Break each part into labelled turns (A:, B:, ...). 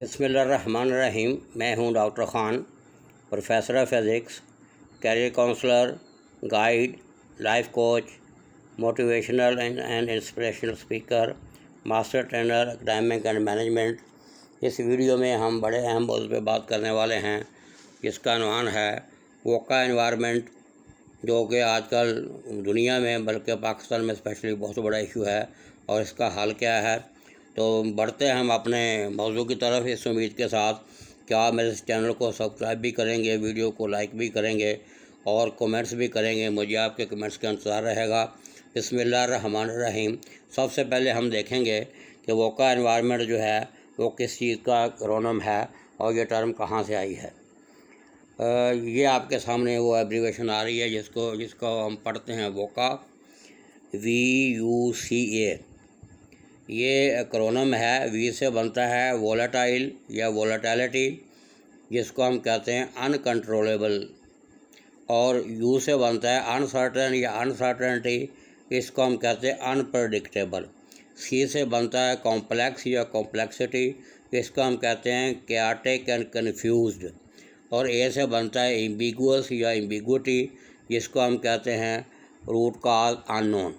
A: بسم اللہ الرحمن الرحیم۔ میں ہوں doctor Khan, professor of physics, career counsellor, guide, life coach, motivational and inspirational speaker, master trainer academic and management. اس ویڈیو میں ہم بڑے اہم موضوع پہ بات کرنے والے ہیں جس کا عنوان ہے ووکا انوائرمنٹ، جو کہ آج کل دنیا میں بلکہ پاکستان میں اسپیشلی بہت بڑا ایشو ہے، اور اس کا حل کیا ہے۔ تو بڑھتے ہیں ہم اپنے موضوع کی طرف اس امید کے ساتھ کہ آپ میرے اس چینل کو سبسکرائب بھی کریں گے، ویڈیو کو لائک بھی کریں گے اور کومنٹس بھی کریں گے۔ مجھے آپ کے کمنٹس کا انتظار رہے گا۔ بسم اللہ الرحمن الرحیم۔ سب سے پہلے ہم دیکھیں گے کہ ووکا انوائرمنٹ جو ہے وہ کس چیز کا ایکرونیم ہے اور یہ ٹرم کہاں سے آئی ہے۔ یہ آپ کے سامنے وہ ایبریویشن آ رہی ہے جس کو ہم پڑھتے ہیں ووکا، VUCA۔ یہ ایکرونیم ہے۔ وی سے بنتا ہے وولٹائل یا وولٹیلٹی، جس کو ہم کہتے ہیں انکنٹرولیبل، اور یو سے بنتا ہے انسرٹن یا انسرٹنٹی، اس کو ہم کہتے ہیں انپریڈکٹیبل۔ سی سے بنتا ہے کمپلیکس یا کمپلیکسٹی، اس کو ہم کہتے ہیں کیاٹک اینڈ کنفیوزڈ، اور اے سے بنتا ہے ایمبیگوس یا ایمبیگوٹی، جس کو ہم کہتے ہیں روٹ کاز ان نون۔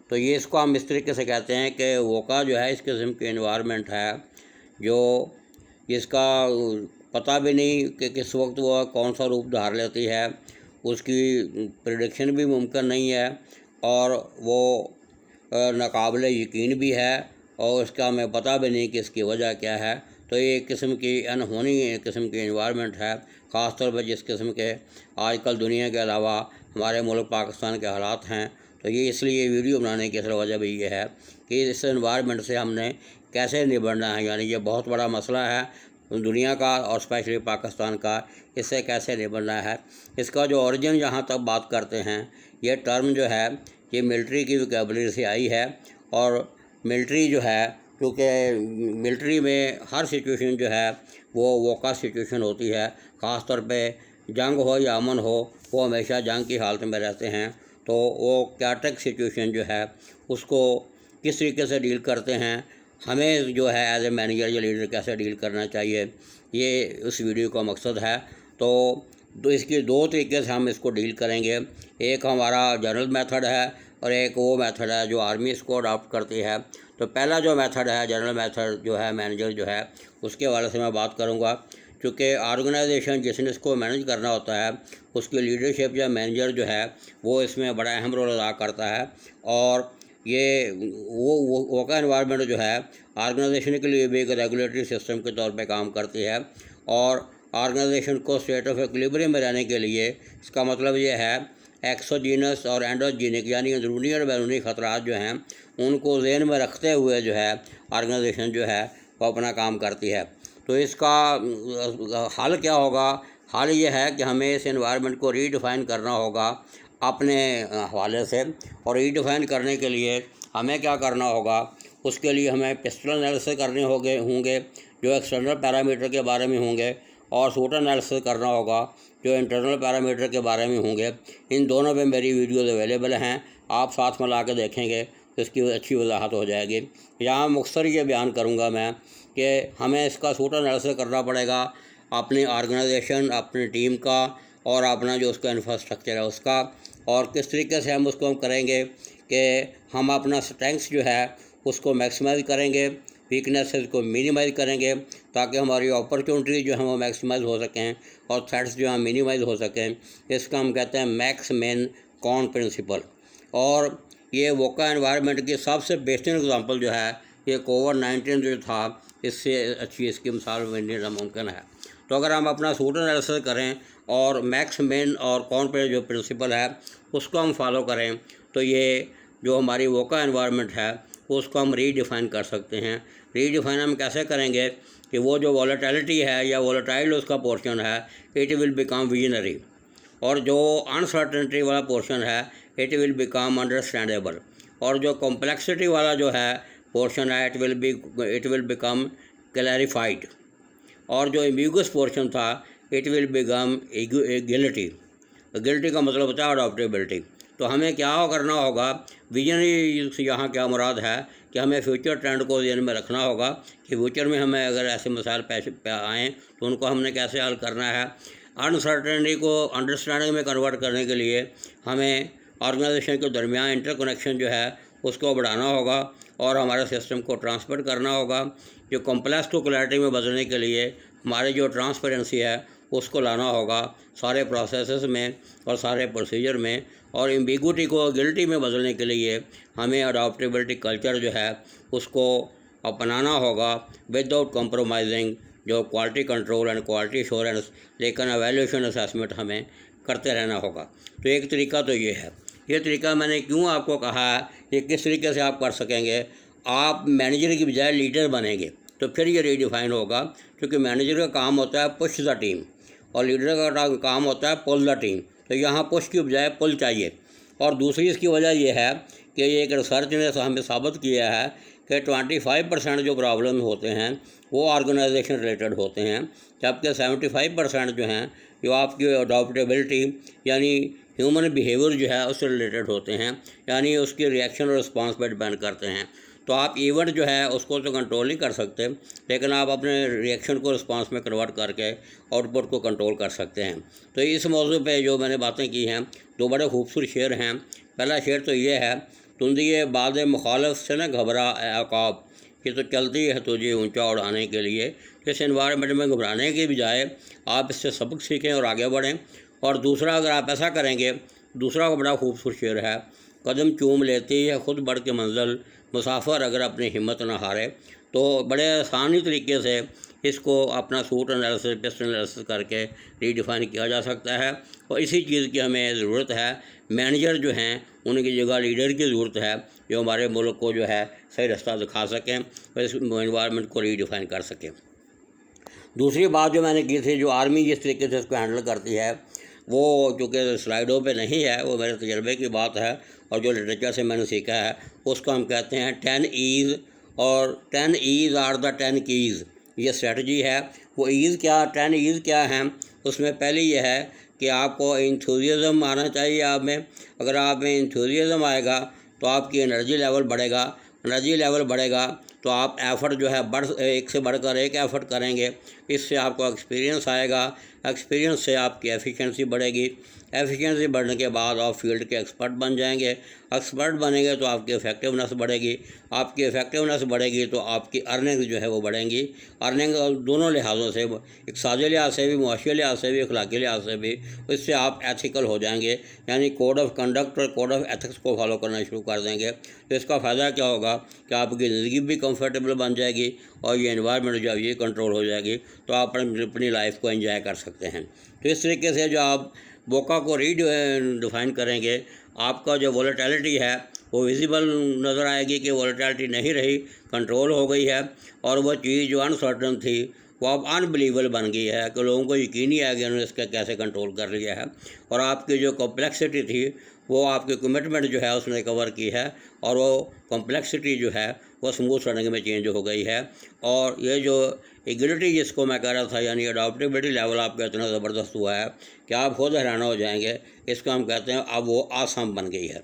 A: تو یہ اس کو ہم اس طریقے سے کہتے ہیں کہ ووکا جو ہے اس قسم کی انوائرمنٹ ہے جو جس کا پتہ بھی نہیں کہ کس وقت وہ کون سا روپ دھار لیتی ہے، اس کی پریڈکشن بھی ممکن نہیں ہے، اور وہ ناقابل یقین بھی ہے، اور اس کا ہمیں پتہ بھی نہیں کہ اس کی وجہ کیا ہے۔ تو یہ ایک قسم کی انہونی قسم کی انوائرمنٹ ہے، خاص طور پہ جس قسم کے آج کل دنیا کے علاوہ ہمارے ملک پاکستان کے حالات ہیں۔ تو یہ اس لیے ویڈیو بنانے کی اصل وجہ بھی یہ ہے کہ اس انوائرمنٹ سے ہم نے کیسے نبٹنا ہے، یعنی یہ بہت بڑا مسئلہ ہے دنیا کا اور اسپیشلی پاکستان کا، اس سے کیسے نبٹنا ہے۔ اس کا جو اوریجن جہاں تک بات کرتے ہیں، یہ ٹرم جو ہے یہ ملٹری کی ویکیبلری سے آئی ہے، اور ملٹری جو ہے کیونکہ ملٹری میں ہر سچویشن جو ہے وہ ووکا سچویشن ہوتی ہے، خاص طور پہ جنگ ہو یا امن ہو، وہ ہمیشہ جنگ کی حالت میں رہتے ہیں۔ تو وہ کیاٹک سچویشن جو ہے اس کو کس طریقے سے ڈیل کرتے ہیں، ہمیں جو ہے ایز اے مینیجر یا لیڈر کیسے ڈیل کرنا چاہیے، یہ اس ویڈیو کا مقصد ہے۔ تو اس کی دو طریقے سے ہم اس کو ڈیل کریں گے۔ ایک ہمارا جنرل میتھڈ ہے اور ایک وہ میتھڈ ہے جو آرمی اس کو اڈاپٹ کرتی ہے۔ تو پہلا جو میتھڈ ہے، جنرل میتھڈ جو ہے مینیجر جو ہے، اس کے حوالے سے میں بات کروں گا، کیونکہ آرگنائزیشن جس نے اس کو مینیج کرنا ہوتا ہے اس کی لیڈرشپ یا مینیجر جو ہے وہ اس میں بڑا اہم رول ادا کرتا ہے، اور یہ وہ ووکا انوائرمنٹ جو ہے آرگنائزیشن کے لیے بھی ایک ریگولیٹری سسٹم کے طور پہ کام کرتی ہے، اور آرگنائزیشن کو اسٹیٹ آف ایکویلبریم میں رہنے کے لیے اس کا مطلب یہ ہے ایکسوجینس اور اینڈوجینک، یعنی اندرونی اور بیرونی خطرات جو ہیں ان کو ذہن میں رکھتے ہوئے جو ہے آرگنائزیشن جو ہے وہ اپنا کام کرتی ہے۔ تو اس کا حل کیا ہوگا؟ حل یہ ہے کہ ہمیں اس انوائرمنٹ کو ری ڈیفائن کرنا ہوگا اپنے حوالے سے، اور ری ڈیفائن کرنے کے لیے ہمیں کیا کرنا ہوگا؟ اس کے لیے ہمیں پسٹل انالیسس کرنے ہوں گے جو ایکسٹرنل پیرامیٹر کے بارے میں ہوں گے، اور سوٹ انالیسس کرنا ہوگا جو انٹرنل پیرامیٹر کے بارے میں ہوں گے۔ ان دونوں پہ میری ویڈیوز اویلیبل ہیں، آپ ساتھ ملا کے دیکھیں گے تو اس کی اچھی وضاحت ہو جائے گی۔ یہاں مختصر یہ بیان کروں گا میں کہ ہمیں اس کا سوٹ انالیسس کرنا پڑے گا اپنی آرگنائزیشن، اپنی ٹیم کا، اور اپنا جو اس کا انفراسٹرکچر ہے اس کا، اور کس طریقے سے ہم اس کو کریں گے کہ ہم اپنا اسٹرینگس جو ہے اس کو میکسیمائز کریں گے، ویکنیسز کو مینیمائز کریں گے، تاکہ ہماری اپرچونٹیز جو ہیں وہ میکسیمائز ہو سکیں اور تھریٹس جو ہیں مینیمائز ہو سکیں۔ اس کا ہم کہتے ہیں میکس مین کون پرنسپل۔ اور یہ ووکا انوائرمنٹ کی سب سے بہترین اگزامپل جو ہے یہ کووڈ-19 جو تھا، اس سے اچھی اس کی مثال بننا ناممکن ہے۔ تو اگر ہم اپنا سوٹ انالیسس کریں اور میکس مین اور کون پہ جو پرنسپل ہے اس کو ہم فالو کریں، تو یہ جو ہماری ووکا انوائرمنٹ ہے اس کو ہم ری ڈیفائن کر سکتے ہیں۔ ری ڈیفائن ہم کیسے کریں گے کہ وہ جو وولٹیلٹی ہے یا وولٹائل اس کا پورشن ہے، اٹ ول بیکم ویژنری، اور جو انسرٹنٹی والا پورشن ہے اٹ ول بیکم انڈرسٹینڈیبل، اور جو کمپلیکسٹی والا جو ہے پورشن ہے اٹ ول بیکم کلیریفائڈ، اور جو ایمبیگوس پورشن تھا اٹ ول بیکم گلٹی۔ گلٹی کا مطلب ہوتا ہے اڈاپٹیبلٹی۔ تو ہمیں کیا کرنا ہوگا؟ ویژنری یہاں کیا مراد ہے کہ ہمیں فیوچر ٹرینڈ کو ذہن میں رکھنا ہوگا کہ فیوچر میں ہمیں اگر ایسے مسائل پیش آئیں تو ان کو ہم نے کیسے حل کرنا ہے۔ انسرٹنٹی کو انڈرسٹینڈنگ میں کنورٹ کرنے کے لیے ہمیں آرگنائزیشن کے درمیان انٹر کنیکشن جو ہے اس کو بڑھانا ہوگا اور ہمارے سسٹم کو ٹرانسفر کرنا ہوگا۔ جو کمپلیکس کو کلیئرٹی میں بدلنے کے لیے ہماری جو ٹرانسپیرنسی ہے اس کو لانا ہوگا سارے پروسیسز میں اور سارے پروسیجر میں، اور ایمبیگوٹی کو گلٹی میں بدلنے کے لیے ہمیں اڈاپٹیبلٹی کلچر جو ہے اس کو اپنانا ہوگا ود آؤٹ کمپرومائزنگ جو quality control and quality assurance, لیکن ایویلیوشن اسیسمنٹ ہمیں کرتے رہنا ہوگا۔ تو ایک طریقہ تو یہ ہے۔ یہ طریقہ میں نے کیوں آپ کو کہا ہے، یہ کس طریقے سے آپ کر سکیں گے؟ آپ مینیجر کی بجائے لیڈر بنیں گے تو پھر یہ ریڈیفائن ہوگا، کیونکہ مینیجر کا کام ہوتا ہے پش دا ٹیم اور لیڈر کا کام ہوتا ہے پل دا ٹیم، تو یہاں پش کی بجائے پل چاہیے۔ اور دوسری اس کی وجہ یہ ہے کہ یہ ایک ریسرچ نے ہمیں ثابت کیا ہے کہ 25% جو پرابلم ہوتے ہیں وہ آرگنائزیشن ریلیٹڈ ہوتے ہیں، جبکہ 75% جو ہیں جو آپ کی اڈاپٹیبلٹی یعنی ہیومن بیہیویئر جو ہے اس سے ریلیٹڈ ہوتے ہیں، یعنی اس کی ریئیکشن اور رسپانس پہ ڈپینڈ کرتے ہیں۔ تو آپ ایونٹ جو ہے اس کو تو کنٹرول نہیں کر سکتے، لیکن آپ اپنے ریئیکشن کو رسپانس میں کنورٹ کر کے آؤٹ پٹ کو کنٹرول کر سکتے ہیں۔ تو اس موضوع پہ جو میں نے باتیں کی ہیں دو بڑے خوبصورت شعر ہیں۔ پہلا شعر تو یہ ہے، تندیے باد مخالف سے نہ گھبرا اے عقاب، یہ تو چلتی ہے تجھے اونچا اڑانے کے لیے۔ اس انوائرمنٹ میں گھبرانے کی بجائے آپ اس سے سبق سیکھیں اور آگے بڑھیں۔ اور دوسرا اگر آپ ایسا کریں گے، دوسرا بڑا خوبصورت شعر ہے، قدم چوم لیتی ہے خود بڑھ کے منزل، مسافر اگر اپنی ہمت نہ ہارے۔ تو بڑے آسانی طریقے سے اس کو اپنا سوٹ انالیسس پیسٹ انالیسس کر کے ریڈیفائن کیا جا سکتا ہے، اور اسی چیز کی ہمیں ضرورت ہے۔ مینیجر جو ہیں ان کی جگہ لیڈر کی ضرورت ہے جو ہمارے ملک کو جو ہے صحیح رستہ دکھا سکیں اور اس انوائرمنٹ کو ریڈیفائن کر سکیں۔ دوسری بات جو میں نے کی تھی، جو آرمی جس طریقے سے اس کو ہینڈل کرتی ہے، وہ چونکہ سلائیڈوں پہ نہیں ہے، وہ میرے تجربے کی بات ہے اور جو لٹریچر سے میں نے سیکھا ہے، اس کو ہم کہتے ہیں 10 ایز، اور 10 ایز آر دا 10 کیز۔ یہ اسٹریٹجی ہے۔ وہ ایز کیا، 10 ایز کیا ہیں؟ اس میں پہلی یہ ہے کہ آپ کو انتھوزیزم آنا چاہیے آپ میں۔ اگر آپ میں انتھوزیزم آئے گا تو آپ کی انرجی لیول بڑھے گا، انرجی لیول بڑھے گا تو آپ ایفرٹ جو ہے ایک سے بڑھ کر ایک ایفرٹ کریں گے۔ اس سے آپ کو ایکسپیرینس آئے گا، ایکسپیرینس سے آپ کی ایفیشنسی بڑھے گی، ایفیشنسی بڑھنے کے بعد آپ فیلڈ کے ایکسپرٹ بن جائیں گے، ایکسپرٹ بنیں گے تو آپ کی افیکٹونیس بڑھے گی، آپ کی افیکٹونیس بڑھے گی تو آپ کی ارننگ جو ہے وہ بڑھیں گی۔ ارننگ دونوں لحاظوں سے، اقتصادی لحاظ سے بھی، معاشی لحاظ سے بھی، اخلاقی لحاظ سے بھی، اس سے آپ ایتھیکل ہو جائیں گے، یعنی کوڈ آف کنڈکٹ اور کوڈ آف ایتھکس کو فالو کرنا شروع کر دیں گے۔ تو اس کا فائدہ کیا ہوگا کہ آپ کی زندگی بھی کمفرٹیبل بن جائے گی اور یہ انوائرمنٹ جو ہے یہ کنٹرول ہو جائے گی، تو آپ اپنی لائف کو انجوائے کر سکتے ہیں۔ تو اس طریقے سے جو آپ بوکا کو ڈیفائن کریں گے، آپ کا جو ولیٹیلٹی ہے وہ ویزیبل نظر آئے گی کہ ولیٹیلٹی نہیں رہی، کنٹرول ہو گئی ہے، اور وہ چیز جو انسرٹن تھی وہ اب انبلیویبل بن گئی ہے کہ لوگوں کو یقین نہیں آیا کہ انہوں نے اس کا کیسے کنٹرول کر لیا ہے، اور آپ کی جو کمپلیکسٹی تھی وہ آپ کی کمٹمنٹ جو ہے اس نے کور کی ہے، اور وہ کمپلیکسٹی جو ہے وہ اسموتھ رننگ میں چینج ہو گئی ہے۔ اور یہ جو ایگلٹی جس کو میں کہہ رہا تھا، یعنی اڈاپٹیبلٹی لیول آپ کا اتنا زبردست ہوا ہے کہ آپ خود حیران ہو جائیں گے، اس کو ہم کہتے ہیں اب وہ آسام بن گئی ہے۔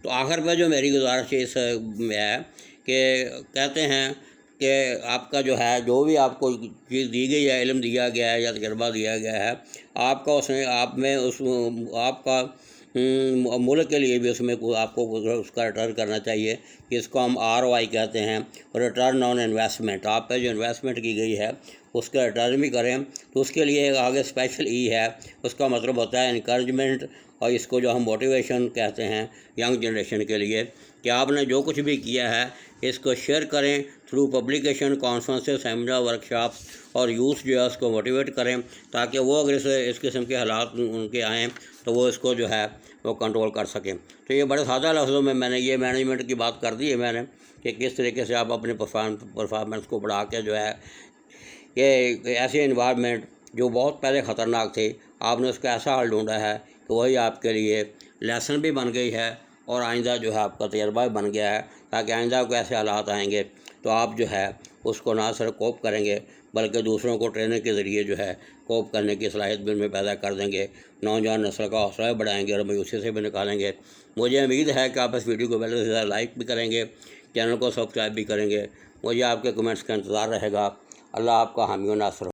A: تو آخر پہ جو میری گزارش اس میں ہے کہ کہتے ہیں کہ آپ کا جو ہے جو بھی آپ کو چیز دی گئی ہے، علم دیا گیا ہے یا تجربہ دیا گیا ہے، آپ کا اس میں آپ میں اس آپ کا ملک کے لیے بھی اس میں آپ کو اس کا ریٹرن کرنا چاہیے، جس کو ہم ROI کہتے ہیں، ریٹرن آن انویسٹمنٹ۔ آپ پہ جو انویسٹمنٹ کی گئی ہے اس کا ریٹرن بھی کریں۔ تو اس کے لیے ایک آگے اسپیشل ای ہے، اس کا مطلب ہوتا ہے انکریجمنٹ، اور اس کو جو ہم موٹیویشن کہتے ہیں ینگ جنریشن کے لیے، کہ آپ نے جو کچھ بھی کیا ہے اس کو شیئر کریں through publication, conferences, seminar, workshops, اور یوتھ جو ہے اس کو موٹیویٹ کریں تاکہ وہ اگر اس قسم کے حالات ان کے آئیں تو وہ اس کو جو ہے وہ کنٹرول کر سکیں۔ تو یہ بڑے سادہ لفظوں میں نے یہ مینجمنٹ کی بات کر دی ہے میں نے، کہ کس طریقے سے آپ اپنے پرفارمنس کو بڑھا کے جو ہے کہ ایسے انوائرمنٹ جو بہت پہلے خطرناک تھی، آپ نے اس کا ایسا حل ڈھونڈا ہے کہ وہی آپ کے لیے لیسن بھی بن گئی ہے اور آئندہ جو ہے آپ کا تجربہ بھی بن گیا ہے، تاکہ آئندہ کو ایسے حالات آئیں گے تو آپ جو ہے اس کو نہ صرف کوپ کریں گے بلکہ دوسروں کو ٹریننگ کے ذریعے جو ہے کوپ کرنے کی صلاحیت بھی ان میں پیدا کر دیں گے، نوجوان نسل کا حوصلہ بڑھائیں گے اور مایوسی سے بھی نکالیں گے۔ مجھے امید ہے کہ آپ اس ویڈیو کو پہلے سے زیادہ لائک بھی کریں گے، چینل کو سبسکرائب بھی کریں گے۔ مجھے آپ کے کمنٹس کا انتظار رہے گا۔ اللہ آپ کا حامی و ناصر ہو۔